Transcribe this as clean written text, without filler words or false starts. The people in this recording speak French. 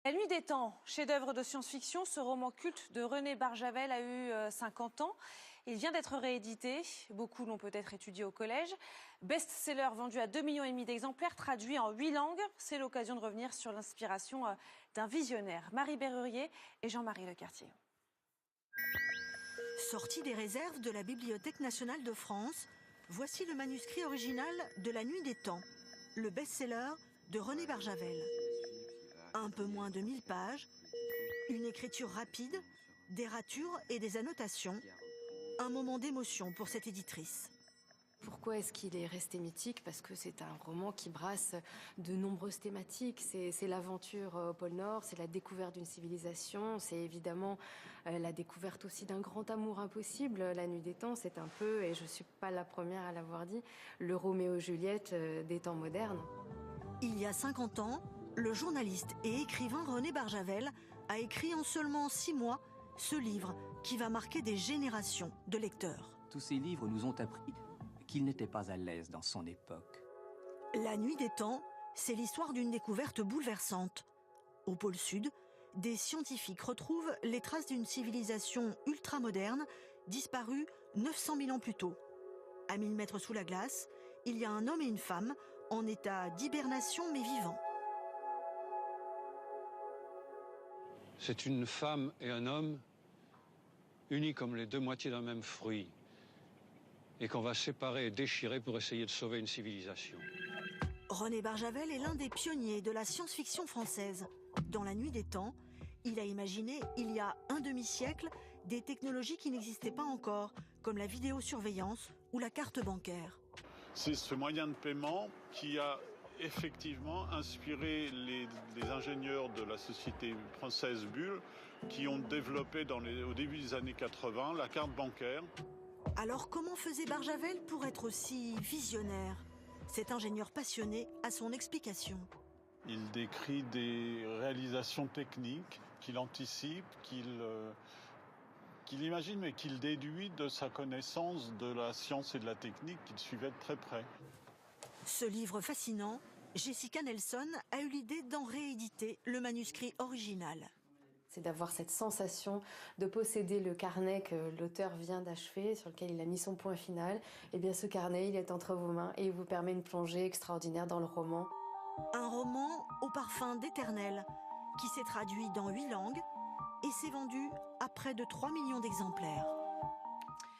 La Nuit des Temps, chef-d'œuvre de science-fiction, ce roman culte de René Barjavel a eu 50 ans. Il vient d'être réédité, beaucoup l'ont peut-être étudié au collège. Best-seller vendu à 2,5 millions d'exemplaires, traduit en 8 langues. C'est l'occasion de revenir sur l'inspiration d'un visionnaire, Marie Berrurier et Jean-Marie Lecartier. Sorti des réserves de la Bibliothèque nationale de France, voici le manuscrit original de La Nuit des Temps, le best-seller de René Barjavel. Un peu moins de 1000 pages, une écriture rapide, des ratures et des annotations. Un moment d'émotion pour cette éditrice. Pourquoi est-ce qu'il est resté mythique? Parce que c'est un roman qui brasse de nombreuses thématiques. C'est l'aventure au pôle Nord, c'est la découverte d'une civilisation, c'est évidemment la découverte aussi d'un grand amour impossible. La Nuit des Temps, c'est un peu, et je ne suis pas la première à l'avoir dit, le Roméo et Juliette des temps modernes. Il y a 50 ans, le journaliste et écrivain René Barjavel a écrit en seulement 6 mois ce livre qui va marquer des générations de lecteurs. Tous ces livres nous ont appris qu'il n'était pas à l'aise dans son époque. La Nuit des Temps, c'est l'histoire d'une découverte bouleversante. Au pôle Sud, des scientifiques retrouvent les traces d'une civilisation ultramoderne disparue 900 000 ans plus tôt. À 1000 mètres sous la glace, il y a un homme et une femme en état d'hibernation mais vivants. C'est une femme et un homme unis comme les deux moitiés d'un même fruit et qu'on va séparer et déchirer pour essayer de sauver une civilisation. René Barjavel est l'un des pionniers de la science-fiction française. Dans La Nuit des Temps, il a imaginé, il y a un demi-siècle, des technologies qui n'existaient pas encore, comme la vidéosurveillance ou la carte bancaire. C'est ce moyen de paiement qui a effectivement inspiré les ingénieurs de la société française Bull qui ont développé au début des années 80 la carte bancaire. Alors comment faisait Barjavel pour être aussi visionnaire? Cet ingénieur passionné a son explication. Il décrit des réalisations techniques qu'il anticipe, qu'il imagine, mais qu'il déduit de sa connaissance de la science et de la technique qu'il suivait de très près. Ce livre fascinant, Jessica Nelson a eu l'idée d'en rééditer le manuscrit original. C'est d'avoir cette sensation de posséder le carnet que l'auteur vient d'achever, sur lequel il a mis son point final. Eh bien, ce carnet, il est entre vos mains et il vous permet une plongée extraordinaire dans le roman. Un roman au parfum d'éternel, qui s'est traduit dans 8 langues et s'est vendu à près de 3 millions d'exemplaires.